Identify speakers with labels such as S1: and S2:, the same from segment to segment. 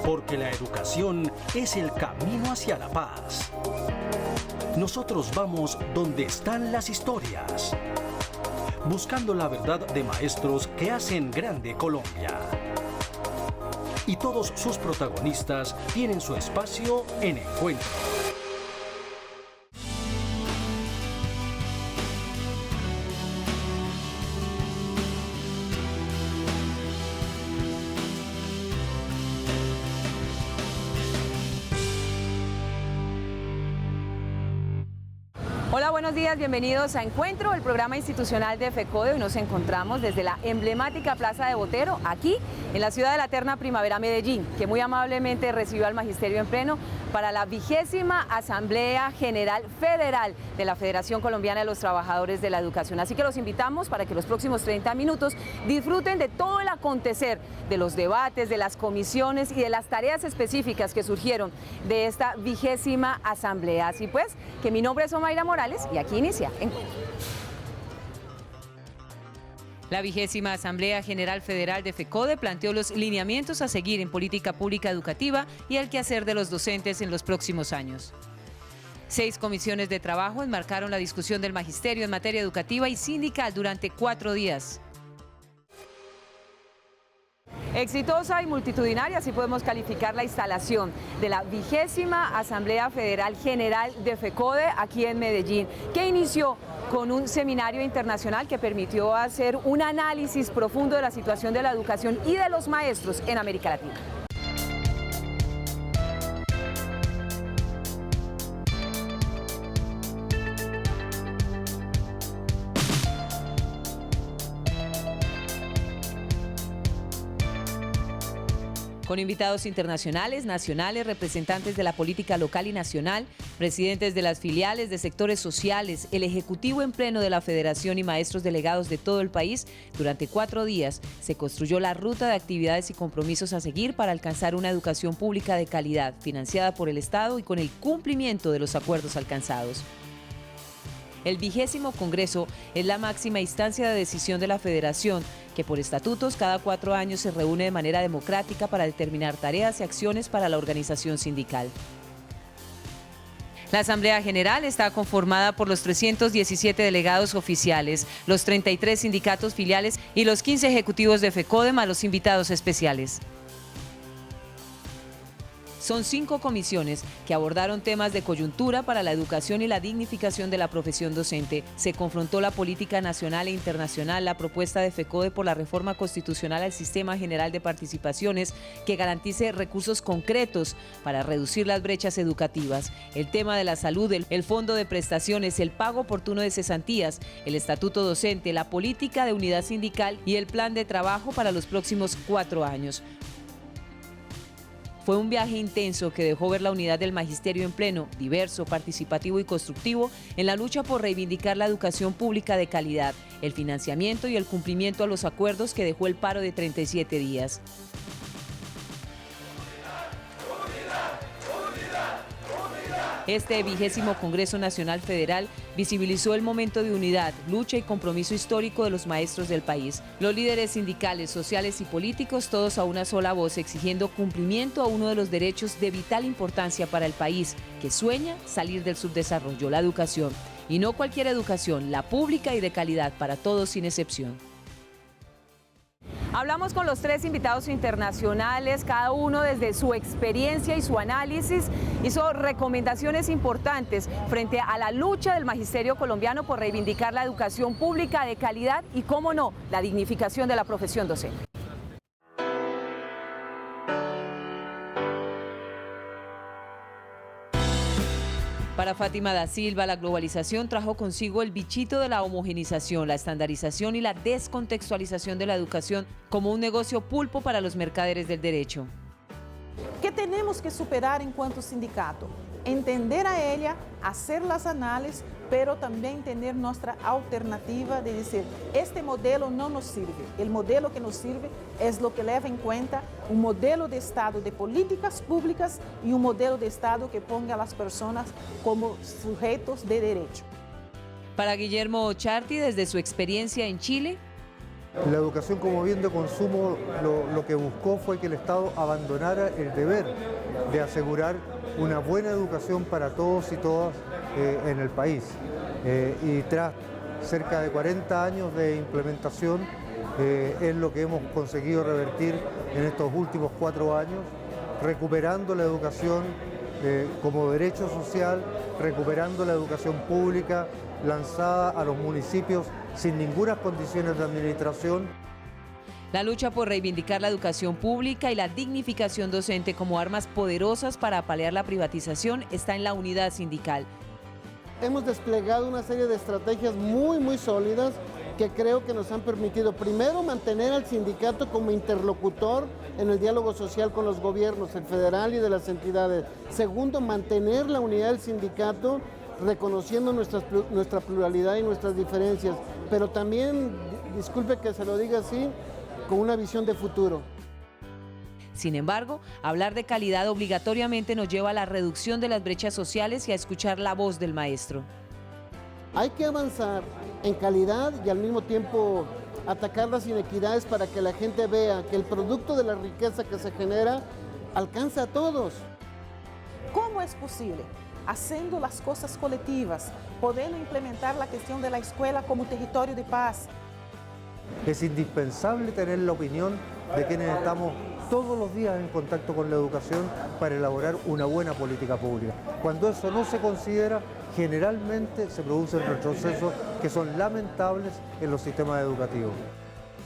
S1: Porque la educación es el camino hacia la paz. Nosotros vamos donde están las historias, buscando la verdad de maestros que hacen grande Colombia. Y todos sus protagonistas tienen su espacio en Encuentro.
S2: Hola, buenos días, bienvenidos a Encuentro, el programa institucional de FECODE. Hoy nos encontramos desde la emblemática Plaza de Botero, aquí en la ciudad de la eterna primavera, Medellín, que muy amablemente recibió al Magisterio en pleno para la 20ª Asamblea General Federal de la Federación Colombiana de los Trabajadores de la Educación. Así que los invitamos para que los próximos 30 minutos disfruten de todo el acontecer, de los debates, de las comisiones y de las tareas específicas que surgieron de esta 20ª Asamblea. Así pues, que mi nombre es Omaira Morales y aquí inicia Encuentro. La 20ª Asamblea General Federal de FECODE planteó los lineamientos a seguir en política pública educativa y el quehacer de los docentes en los próximos años. 6 comisiones de trabajo enmarcaron la discusión del magisterio en materia educativa y sindical durante 4 días. Exitosa y multitudinaria, así podemos calificar la instalación de la 20ª Asamblea Federal General de FECODE aquí en Medellín, que inició con un seminario internacional que permitió hacer un análisis profundo de la situación de la educación y de los maestros en América Latina. Con invitados internacionales, nacionales, representantes de la política local y nacional, presidentes de las filiales de sectores sociales, el Ejecutivo en pleno de la Federación y maestros delegados de todo el país, durante 4 días se construyó la ruta de actividades y compromisos a seguir para alcanzar una educación pública de calidad, financiada por el Estado y con el cumplimiento de los acuerdos alcanzados. El 20º Congreso es la máxima instancia de decisión de la Federación, que por estatutos cada 4 años se reúne de manera democrática para determinar tareas y acciones para la organización sindical. La Asamblea General está conformada por los 317 delegados oficiales, los 33 sindicatos filiales y los 15 ejecutivos de FECODE más los invitados especiales. Son 5 comisiones que abordaron temas de coyuntura para la educación y la dignificación de la profesión docente. Se confrontó la política nacional e internacional, la propuesta de FECODE por la reforma constitucional al Sistema General de Participaciones que garantice recursos concretos para reducir las brechas educativas, el tema de la salud, el fondo de prestaciones, el pago oportuno de cesantías, el estatuto docente, la política de unidad sindical y el plan de trabajo para los próximos 4 años. Fue un viaje intenso que dejó ver la unidad del magisterio en pleno, diverso, participativo y constructivo en la lucha por reivindicar la educación pública de calidad, el financiamiento y el cumplimiento a los acuerdos que dejó el paro de 37 días. Este 20º Congreso Nacional Federal visibilizó el momento de unidad, lucha y compromiso histórico de los maestros del país. Los líderes sindicales, sociales y políticos, todos a una sola voz, exigiendo cumplimiento a uno de los derechos de vital importancia para el país, que sueña salir del subdesarrollo, la educación. Y no cualquier educación, la pública y de calidad para todos sin excepción. Hablamos con los 3 invitados internacionales, cada uno desde su experiencia y su análisis hizo recomendaciones importantes frente a la lucha del magisterio colombiano por reivindicar la educación pública de calidad y, cómo no, la dignificación de la profesión docente. Para Fátima da Silva, la globalización trajo consigo el bichito de la homogenización, la estandarización y la descontextualización de la educación como un negocio pulpo para los mercaderes del derecho.
S3: ¿Qué tenemos que superar en cuanto sindicato? Entender a ella, hacer las análisis, pero también tener nuestra alternativa de decir, este modelo no nos sirve. El modelo que nos sirve es lo que lleva en cuenta un modelo de Estado de políticas públicas y un modelo de Estado que ponga a las personas como sujetos de derecho.
S2: Para Guillermo Ocharti, desde su experiencia en Chile,
S4: La educación como bien de consumo lo que buscó fue que el Estado abandonara el deber de asegurar una buena educación para todos y todas en el país. Y tras cerca de 40 años de implementación es lo que hemos conseguido revertir en estos últimos 4 años, recuperando la educación como derecho social, recuperando la educación pública lanzada a los municipios sin ninguna condiciones de administración.
S2: La lucha por reivindicar la educación pública y la dignificación docente como armas poderosas para paliar la privatización está en la unidad sindical.
S5: Hemos desplegado una serie de estrategias muy sólidas que creo que nos han permitido, primero, mantener al sindicato como interlocutor en el diálogo social con los gobiernos, el federal y de las entidades. Segundo, mantener la unidad del sindicato reconociendo nuestra pluralidad y nuestras diferencias, pero también, disculpe que se lo diga así, con una visión de futuro.
S2: Sin embargo, hablar de calidad obligatoriamente nos lleva a la reducción de las brechas sociales y a escuchar la voz del maestro.
S5: Hay que avanzar en calidad y al mismo tiempo atacar las inequidades para que la gente vea que el producto de la riqueza que se genera alcanza a todos.
S3: ¿Cómo es posible? Haciendo las cosas colectivas, podendo implementar la cuestión de la escuela como territorio de paz.
S4: Es indispensable tener la opinión de quienes estamos todos los días en contacto con la educación para elaborar una buena política pública. Cuando eso no se considera, generalmente se producen retrocesos que son lamentables en los sistemas educativos.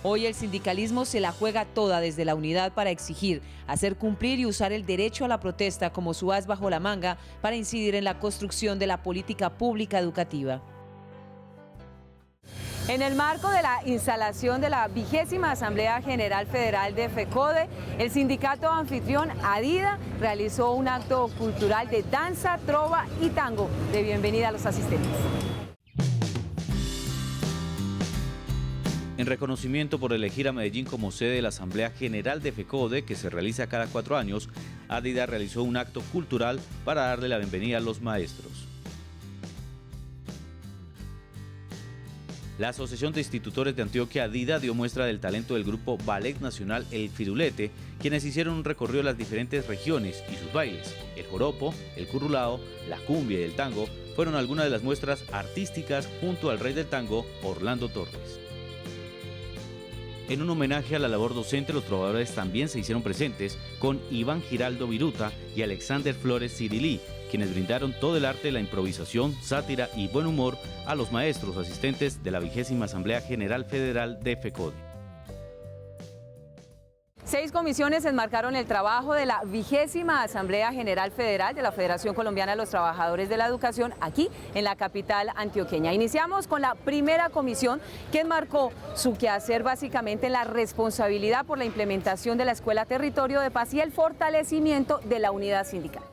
S2: Hoy el sindicalismo se la juega toda desde la unidad para exigir, hacer cumplir y usar el derecho a la protesta como su as bajo la manga para incidir en la construcción de la política pública educativa. En el marco de la instalación de la 20ª Asamblea General Federal de FECODE, el sindicato anfitrión ADIDA realizó un acto cultural de danza, trova y tango de bienvenida a los asistentes.
S6: En reconocimiento por elegir a Medellín como sede de la Asamblea General de FECODE, que se realiza cada 4 años, ADIDA realizó un acto cultural para darle la bienvenida a los maestros. La Asociación de Institutores de Antioquia ADIDA dio muestra del talento del grupo Ballet Nacional El Firulete, quienes hicieron un recorrido de las diferentes regiones y sus bailes. El joropo, el currulao, la cumbia y el tango fueron algunas de las muestras artísticas junto al rey del tango, Orlando Torres. En un homenaje a la labor docente, los trovadores también se hicieron presentes con Iván Giraldo Viruta y Alexander Flores Cirilí, quienes brindaron todo el arte de la improvisación, sátira y buen humor a los maestros asistentes de la 20ª Asamblea General Federal de FECODE.
S2: 6 comisiones enmarcaron el trabajo de la 20ª Asamblea General Federal de la Federación Colombiana de los Trabajadores de la Educación aquí en la capital antioqueña. Iniciamos con la primera comisión que enmarcó su quehacer básicamente en la responsabilidad por la implementación de la Escuela Territorio de Paz y el fortalecimiento de la unidad sindical.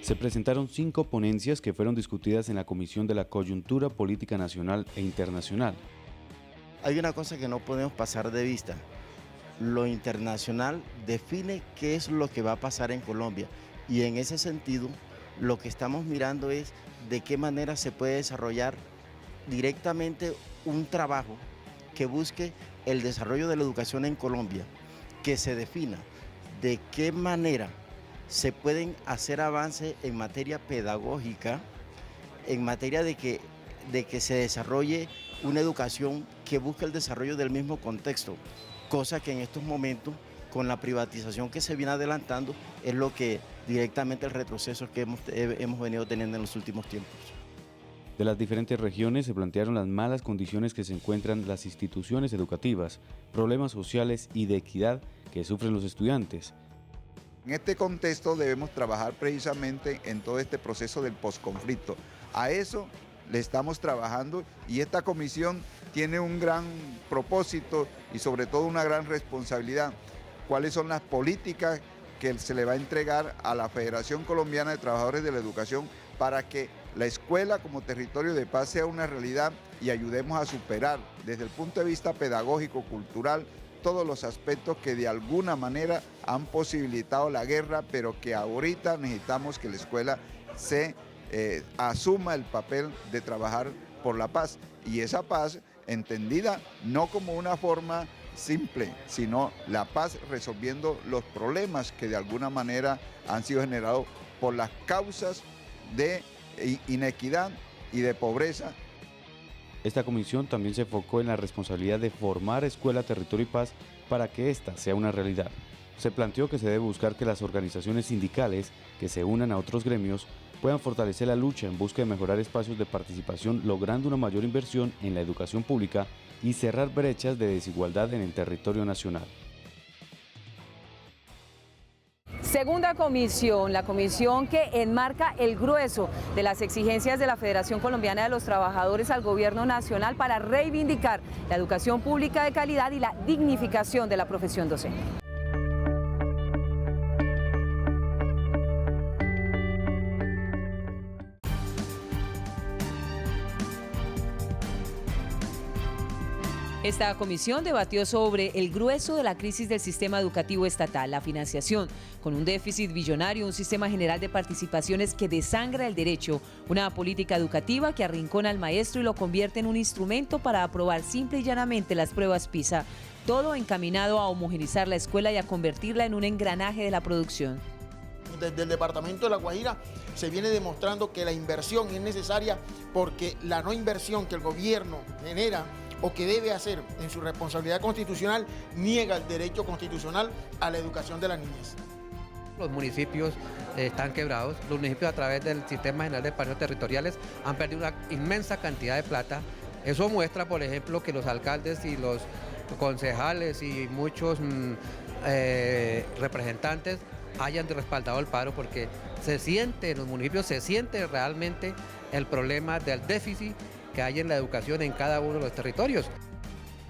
S6: Se presentaron 5 ponencias que fueron discutidas en la Comisión de la Coyuntura Política Nacional e Internacional.
S7: Hay una cosa que no podemos pasar de vista. Lo internacional define qué es lo que va a pasar en Colombia y en ese sentido lo que estamos mirando es de qué manera se puede desarrollar directamente un trabajo que busque el desarrollo de la educación en Colombia, que se defina de qué manera se pueden hacer avances en materia pedagógica, en materia de que se desarrolle una educación que busque el desarrollo del mismo contexto, cosa que en estos momentos, con la privatización que se viene adelantando, es lo que directamente el retroceso que hemos venido teniendo en los últimos tiempos.
S6: De las diferentes regiones se plantearon las malas condiciones que se encuentran las instituciones educativas, problemas sociales y de equidad que sufren los estudiantes.
S8: En este contexto debemos trabajar precisamente en todo este proceso del posconflicto. A eso le estamos trabajando y esta comisión tiene un gran propósito y sobre todo una gran responsabilidad. ¿Cuáles son las políticas que se le va a entregar a la Federación Colombiana de Trabajadores de la Educación para que la escuela como territorio de paz sea una realidad y ayudemos a superar desde el punto de vista pedagógico, cultural, todos los aspectos que de alguna manera han posibilitado la guerra, pero que ahorita necesitamos que la escuela se asuma el papel de trabajar por la paz, y esa paz entendida no como una forma simple, sino la paz resolviendo los problemas que de alguna manera han sido generados por las causas de inequidad y de pobreza.
S6: Esta comisión también se enfocó en la responsabilidad de formar Escuela Territorio y Paz para que ésta sea una realidad. Se planteó que se debe buscar que las organizaciones sindicales que se unan a otros gremios puedan fortalecer la lucha en busca de mejorar espacios de participación, logrando una mayor inversión en la educación pública y cerrar brechas de desigualdad en el territorio nacional.
S2: Segunda comisión, la comisión que enmarca el grueso de las exigencias de la Federación Colombiana de los Trabajadores al Gobierno Nacional para reivindicar la educación pública de calidad y la dignificación de la profesión docente. Esta comisión debatió sobre el grueso de la crisis del sistema educativo estatal, la financiación, con un déficit billonario, un sistema general de participaciones que desangra el derecho, una política educativa que arrincona al maestro y lo convierte en un instrumento para aprobar simple y llanamente las pruebas PISA, todo encaminado a homogeneizar la escuela y a convertirla en un engranaje de la producción.
S9: Desde el departamento de La Guajira se viene demostrando que la inversión es necesaria porque la no inversión que el gobierno genera o que debe hacer en su responsabilidad constitucional niega el derecho constitucional a la educación de la niñez.
S10: Los municipios están quebrados, los municipios a través del Sistema General de Espacios Territoriales han perdido una inmensa cantidad de plata. Eso muestra, por ejemplo, que los alcaldes y los concejales y muchos representantes hayan respaldado el paro porque se siente, en los municipios se siente realmente el problema del déficit que hay en la educación en cada uno de los territorios.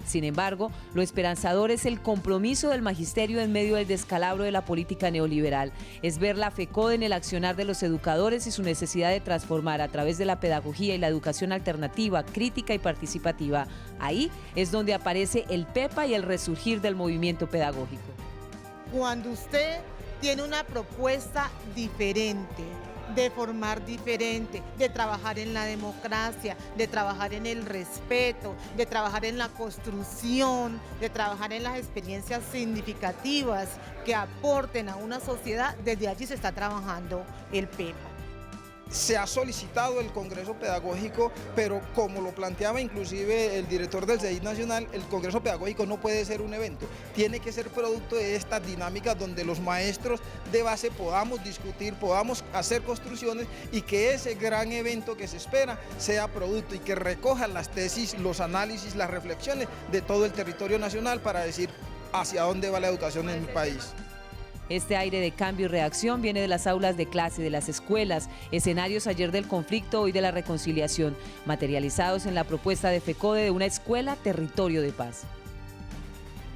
S2: Sin embargo, lo esperanzador es el compromiso del magisterio en medio del descalabro de la política neoliberal. Es ver la FECODE en el accionar de los educadores y su necesidad de transformar a través de la pedagogía y la educación alternativa, crítica y participativa. Ahí es donde aparece el PEPA y el resurgir del movimiento pedagógico.
S11: Cuando usted tiene una propuesta diferente, de formar diferente, de trabajar en la democracia, de trabajar en el respeto, de trabajar en la construcción, de trabajar en las experiencias significativas que aporten a una sociedad, desde allí se está trabajando el PEPA.
S12: Se ha solicitado el Congreso Pedagógico, pero como lo planteaba inclusive el director del CEID Nacional, el Congreso Pedagógico no puede ser un evento, tiene que ser producto de estas dinámicas donde los maestros de base podamos discutir, podamos hacer construcciones y que ese gran evento que se espera sea producto y que recoja las tesis, los análisis, las reflexiones de todo el territorio nacional para decir hacia dónde va la educación en mi país.
S2: Este aire de cambio y reacción viene de las aulas de clase, de las escuelas, escenarios ayer del conflicto, hoy de la reconciliación, materializados en la propuesta de FECODE de una escuela territorio de paz.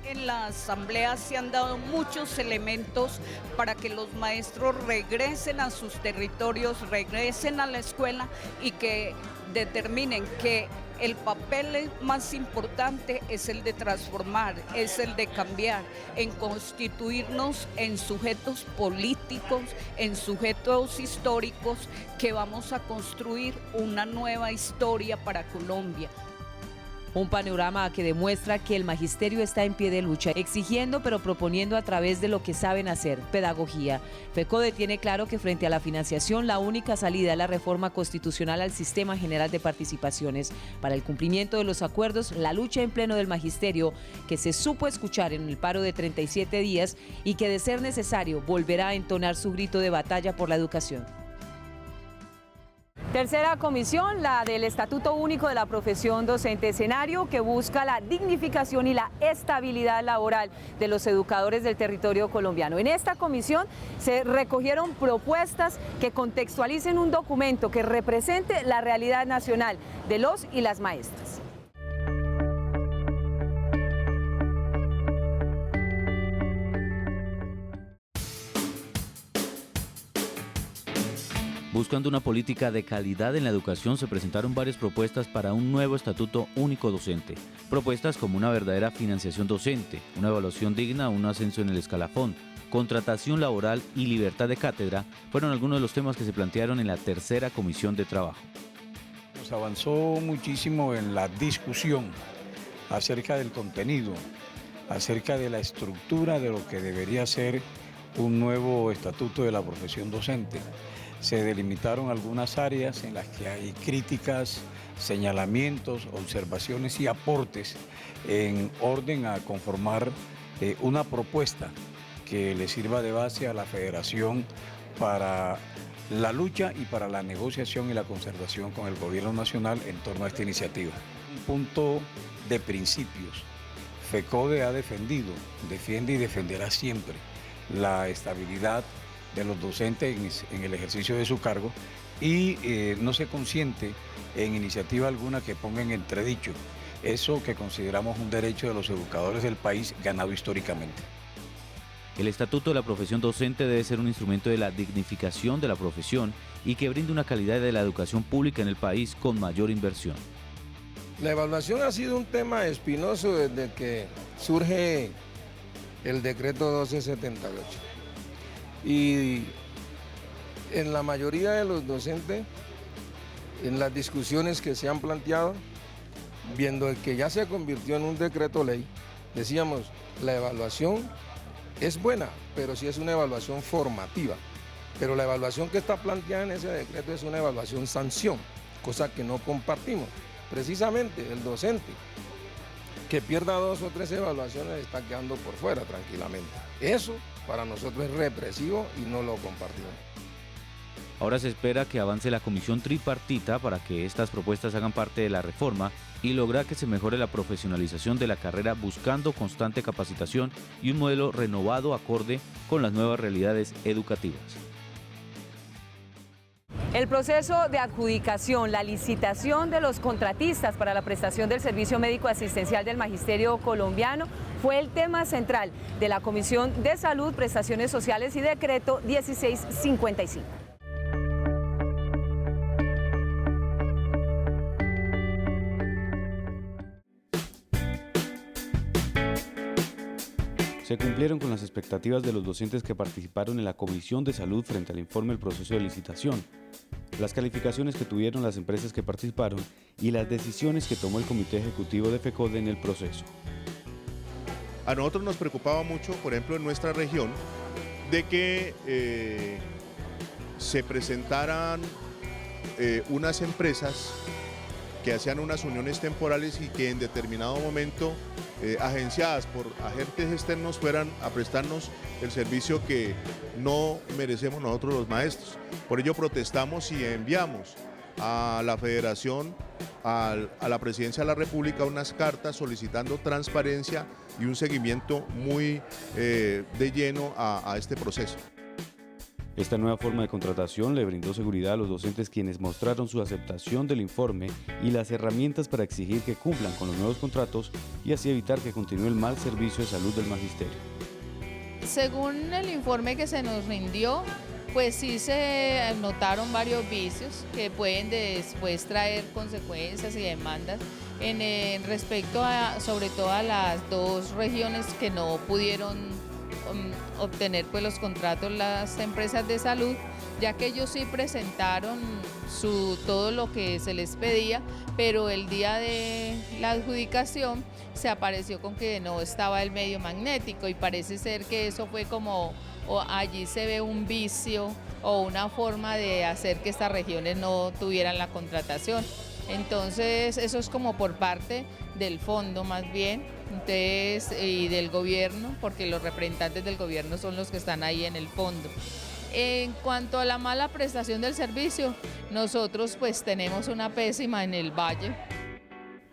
S13: En la asamblea se han dado muchos elementos para que los maestros regresen a sus territorios, regresen a la escuela y que determinen que el papel más importante es el de transformar, es el de cambiar, en constituirnos en sujetos políticos, en sujetos históricos que vamos a construir una nueva historia para Colombia.
S2: Un panorama que demuestra que el magisterio está en pie de lucha, exigiendo pero proponiendo a través de lo que saben hacer, pedagogía. FECODE tiene claro que frente a la financiación la única salida es la reforma constitucional al Sistema General de Participaciones. Para el cumplimiento de los acuerdos, la lucha en pleno del magisterio, que se supo escuchar en el paro de 37 días y que de ser necesario volverá a entonar su grito de batalla por la educación. Tercera comisión, la del Estatuto Único de la Profesión Docente, escenario que busca la dignificación y la estabilidad laboral de los educadores del territorio colombiano. En esta comisión se recogieron propuestas que contextualicen un documento que represente la realidad nacional de los y las maestras.
S6: Buscando una política de calidad en la educación, se presentaron varias propuestas para un nuevo estatuto único docente. Propuestas como una verdadera financiación docente, una evaluación digna, un ascenso en el escalafón, contratación laboral y libertad de cátedra fueron algunos de los temas que se plantearon en la tercera comisión de trabajo.
S14: Se avanzó muchísimo en la discusión acerca del contenido, acerca de la estructura de lo que debería ser un nuevo estatuto de la profesión docente. Se delimitaron algunas áreas en las que hay críticas, señalamientos, observaciones y aportes en orden a conformar una propuesta que le sirva de base a la Federación para la lucha y para la negociación y la concertación con el Gobierno Nacional en torno a esta iniciativa. Un punto de principios. FECODE ha defendido, defiende y defenderá siempre la estabilidad de los docentes en el ejercicio de su cargo y no se consiente en iniciativa alguna que ponga en entredicho eso que consideramos un derecho de los educadores del país ganado históricamente.
S6: El estatuto de la profesión docente debe ser un instrumento de la dignificación de la profesión y que brinde una calidad de la educación pública en el país con mayor inversión.
S15: La evaluación ha sido un tema espinoso desde que surge el decreto 1278. Y en la mayoría de los docentes, en las discusiones que se han planteado, viendo que ya se convirtió en un decreto ley, decíamos, la evaluación es buena, pero sí es una evaluación formativa. Pero la evaluación que está planteada en ese decreto es una evaluación sanción, cosa que no compartimos. Precisamente el docente que pierda 2 o 3 evaluaciones está quedando por fuera tranquilamente. Eso para nosotros es represivo y no lo compartimos.
S6: Ahora se espera que avance la comisión tripartita para que estas propuestas hagan parte de la reforma y lograr que se mejore la profesionalización de la carrera buscando constante capacitación y un modelo renovado acorde con las nuevas realidades educativas.
S2: El proceso de adjudicación, la licitación de los contratistas para la prestación del servicio médico asistencial del Magisterio colombiano fue el tema central de la Comisión de Salud, Prestaciones Sociales y Decreto 1655.
S16: Se cumplieron con las expectativas de los docentes que participaron en la Comisión de Salud frente al informe del proceso de licitación, las calificaciones que tuvieron las empresas que participaron y las decisiones que tomó el Comité Ejecutivo de FECODE en el proceso.
S17: A nosotros nos preocupaba mucho, por ejemplo, en nuestra región, de que se presentaran unas empresas que hacían unas uniones temporales y que en determinado momento agenciadas por agentes externos fueran a prestarnos el servicio que no merecemos nosotros los maestros. Por ello protestamos y enviamos a la Federación, a la Presidencia de la República, unas cartas solicitando transparencia y un seguimiento muy de lleno a este proceso.
S16: Esta nueva forma de contratación le brindó seguridad a los docentes quienes mostraron su aceptación del informe y las herramientas para exigir que cumplan con los nuevos contratos y así evitar que continúe el mal servicio de salud del magisterio.
S18: Según el informe que se nos rindió, pues sí se notaron varios vicios que pueden después traer consecuencias y demandas en respecto a, sobre todo a las 2 regiones que no pudieron obtener pues los contratos las empresas de salud, ya que ellos sí presentaron todo lo que se les pedía, pero el día de la adjudicación se apareció con que no estaba el medio magnético y parece ser que eso fue como, o allí se ve un vicio o una forma de hacer que estas regiones no tuvieran la contratación. Entonces eso es como por parte del fondo más bien, entonces, y del gobierno, porque los representantes del gobierno son los que están ahí en el fondo. En cuanto a la mala prestación del servicio, nosotros pues tenemos una pésima en el Valle.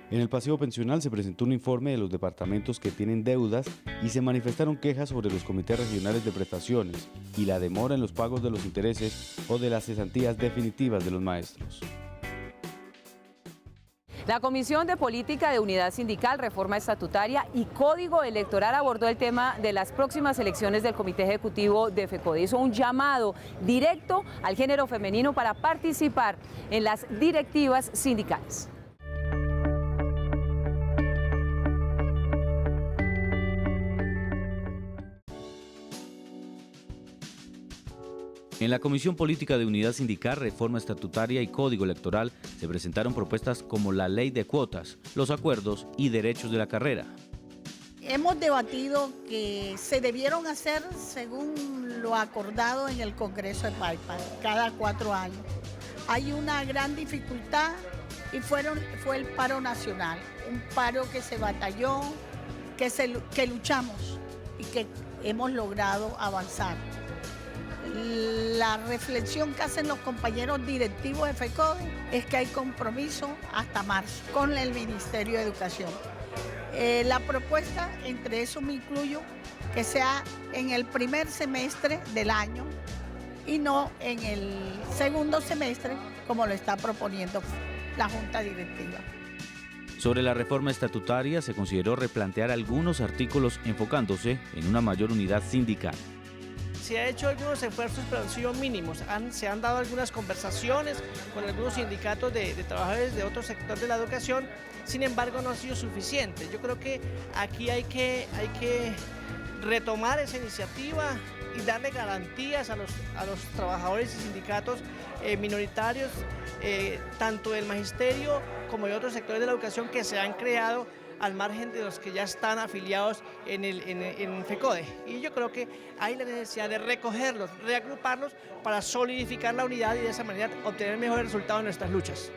S16: En el pasivo pensional se presentó un informe de los departamentos que tienen deudas y se manifestaron quejas sobre los comités regionales de prestaciones y la demora en los pagos de los intereses o de las cesantías definitivas de los maestros.
S2: La Comisión de Política de Unidad Sindical, Reforma Estatutaria y Código Electoral abordó el tema de las próximas elecciones del Comité Ejecutivo de FECODE. Hizo un llamado directo al género femenino para participar en las directivas sindicales.
S6: En la Comisión Política de Unidad Sindical, Reforma Estatutaria y Código Electoral se presentaron propuestas como la ley de cuotas, los acuerdos y derechos de la carrera.
S19: Hemos debatido que se debieron hacer según lo acordado en el Congreso de Paipa, cada 4 años. Hay una gran dificultad y fue el paro nacional, un paro que se batalló, que luchamos y que hemos logrado avanzar. La reflexión que hacen los compañeros directivos de FECODE es que hay compromiso hasta marzo con el Ministerio de Educación. La propuesta, entre eso me incluyo, que sea en el primer semestre del año y no en el segundo semestre, como lo está proponiendo la Junta Directiva.
S6: Sobre la reforma estatutaria se consideró replantear algunos artículos enfocándose en una mayor unidad sindical.
S20: Se ha hecho algunos esfuerzos, pero han sido mínimos. Se han dado algunas conversaciones con algunos sindicatos de trabajadores de otro sector de la educación, sin embargo no ha sido suficiente. Yo creo que aquí hay que retomar esa iniciativa y darle garantías a los trabajadores y sindicatos minoritarios, tanto del magisterio como de otros sectores de la educación que se han creado al margen de los que ya están afiliados en FECODE. Y yo creo que hay la necesidad de recogerlos, reagruparlos para solidificar la unidad y de esa manera obtener mejores resultados en nuestras luchas.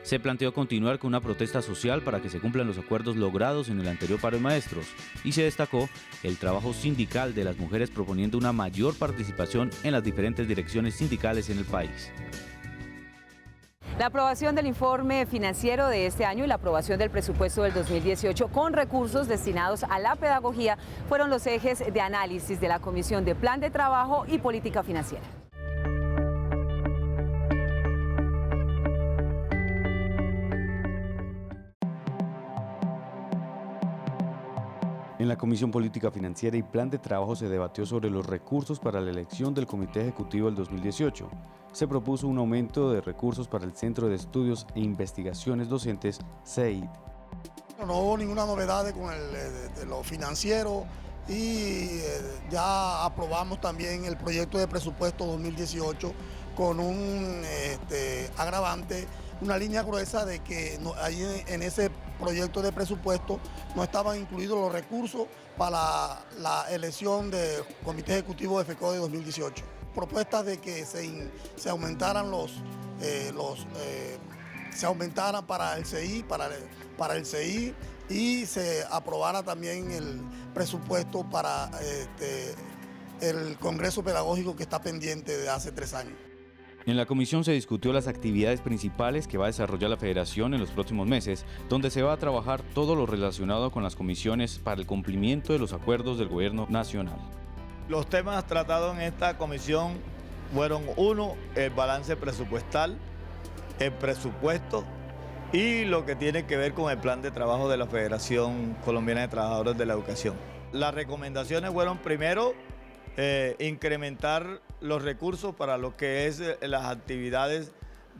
S6: Se planteó continuar con una protesta social para que se cumplan los acuerdos logrados en el anterior paro de maestros y se destacó el trabajo sindical de las mujeres proponiendo una mayor participación en las diferentes direcciones sindicales en el país.
S2: La aprobación del informe financiero de este año y la aprobación del presupuesto del 2018 con recursos destinados a la pedagogía fueron los ejes de análisis de la Comisión de Plan de Trabajo y Política Financiera.
S16: En la Comisión Política Financiera y Plan de Trabajo se debatió sobre los recursos para la elección del Comité Ejecutivo del 2018. Se propuso un aumento de recursos para el Centro de Estudios e Investigaciones Docentes, CEID.
S21: No hubo ninguna novedad con lo financiero y ya aprobamos también el proyecto de presupuesto 2018 con un agravante, una línea gruesa de que ahí en ese proyecto de presupuesto no estaban incluidos los recursos para la elección del Comité Ejecutivo de FECODE 2018. Propuestas de que se aumentaran se aumentaran para el CI, y se aprobara también el presupuesto para el Congreso Pedagógico que está pendiente de hace 3 años.
S16: En la comisión se discutió las actividades principales que va a desarrollar la Federación en los próximos meses, donde se va a trabajar todo lo relacionado con las comisiones para el cumplimiento de los acuerdos del Gobierno Nacional.
S22: Los temas tratados en esta comisión fueron: 1, el balance presupuestal, el presupuesto y lo que tiene que ver con el plan de trabajo de la Federación Colombiana de Trabajadores de la Educación. Las recomendaciones fueron, primero, incrementar los recursos para lo que es las actividades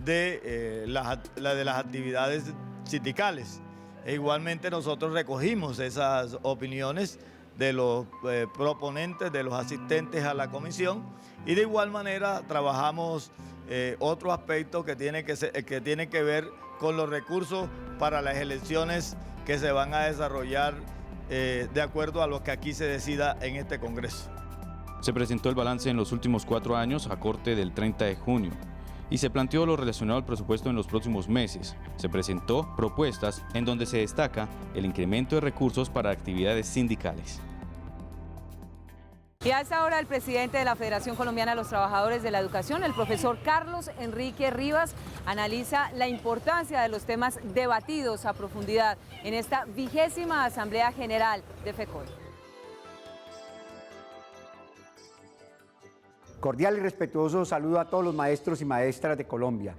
S22: las actividades sindicales. E igualmente nosotros recogimos esas opiniones de los proponentes, de los asistentes a la comisión, y de igual manera trabajamos otro aspecto que tiene que ver con los recursos para las elecciones que se van a desarrollar de acuerdo a lo que aquí se decida en este Congreso.
S16: Se presentó el balance en los últimos 4 años a corte del 30 de junio y se planteó lo relacionado al presupuesto en los próximos meses. Se presentó propuestas en donde se destaca el incremento de recursos para actividades sindicales.
S2: Y a esta hora el presidente de la Federación Colombiana de los Trabajadores de la Educación, el profesor Carlos Enrique Rivas, analiza la importancia de los temas debatidos a profundidad en esta 20ª Asamblea General de FECODE.
S23: Cordial y respetuoso saludo a todos los maestros y maestras de Colombia.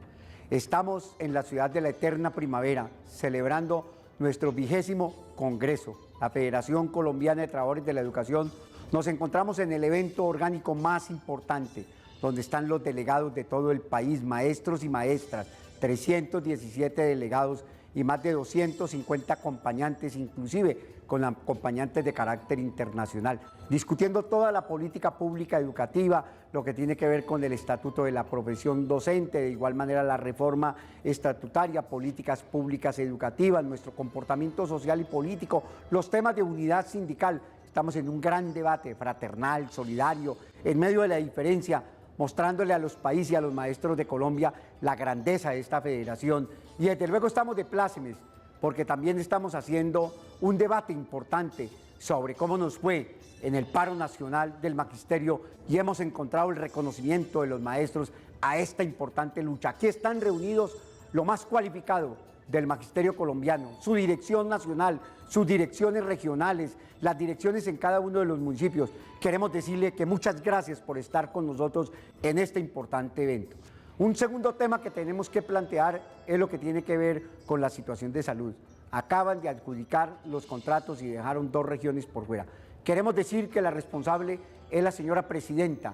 S1: Estamos en la ciudad de la eterna primavera, celebrando nuestro 20º Congreso. La Federación Colombiana de Trabajadores de la Educación. Nos encontramos en el evento orgánico más importante, donde están los delegados de todo el país, maestros y maestras, 317 delegados y más de 250 acompañantes, inclusive con acompañantes de carácter internacional, discutiendo toda la política pública educativa, lo que tiene que ver con el estatuto de la profesión docente, de igual manera la reforma estatutaria, políticas públicas educativas, nuestro comportamiento social y político, los temas de unidad sindical. Estamos en un gran debate fraternal, solidario, en medio de la diferencia, mostrándole a los países y a los maestros de Colombia la grandeza de esta federación. Y desde luego estamos de plácemes, porque también estamos haciendo un debate importante sobre cómo nos fue en el paro nacional del magisterio y hemos encontrado el reconocimiento de los maestros a esta importante lucha. Aquí están reunidos lo más cualificado del magisterio colombiano, su dirección nacional, sus direcciones regionales, las direcciones en cada uno de los municipios. Queremos decirle que muchas gracias por estar con nosotros en este importante evento. Un segundo tema que tenemos que plantear es lo que tiene que ver con la situación de salud. Acaban de adjudicar los contratos y dejaron 2 regiones por fuera. Queremos decir que la responsable es la señora presidenta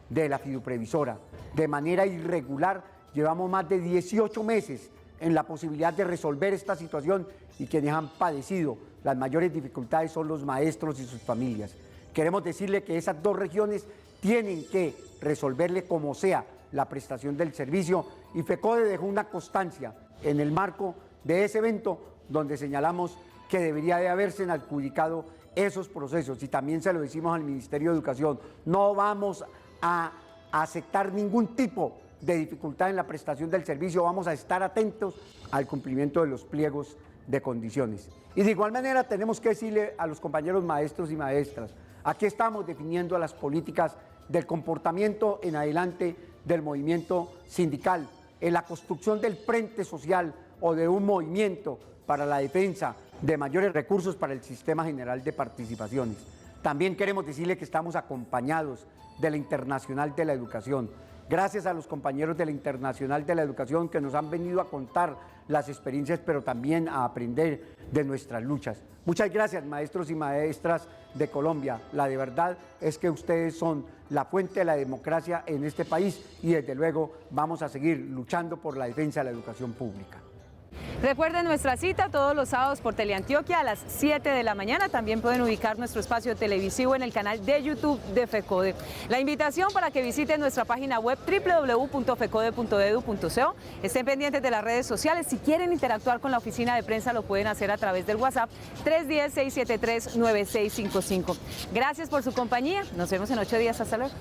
S1: de la fiduprevisora. De manera irregular, llevamos más de 18 meses en la posibilidad de resolver esta situación y quienes han padecido las mayores dificultades son los maestros y sus familias. Queremos decirle que esas 2 regiones tienen que resolverle como sea la prestación del servicio y FECODE dejó una constancia en el marco de ese evento donde señalamos que debería de haberse adjudicado esos procesos y también se lo decimos al Ministerio de Educación, no vamos a aceptar ningún tipo de dificultad en la prestación del servicio, vamos a estar atentos al cumplimiento de los pliegos de condiciones. Y de igual manera tenemos que decirle a los compañeros maestros y maestras, aquí estamos definiendo las políticas del comportamiento en adelante del movimiento sindical, en la construcción del frente social o de un movimiento para la defensa de mayores recursos para el sistema general de participaciones. También queremos decirle que estamos acompañados de la Internacional de la Educación. Gracias a los compañeros de la Internacional de la Educación que nos han venido a contar las experiencias, pero también a aprender de nuestras luchas. Muchas gracias, maestros y maestras de Colombia. La de verdad es que ustedes son la fuente de la democracia en este país y desde luego vamos a seguir luchando por la defensa de la educación pública.
S2: Recuerden nuestra cita todos los sábados por Teleantioquia a las 7 de la mañana. También pueden ubicar nuestro espacio televisivo en el canal de YouTube de FECODE. La invitación para que visiten nuestra página web www.fecode.edu.co. Estén pendientes de las redes sociales. Si quieren interactuar con la oficina de prensa lo pueden hacer a través del WhatsApp 310-673-9655. Gracias por su compañía. Nos vemos en 8 días. Hasta luego.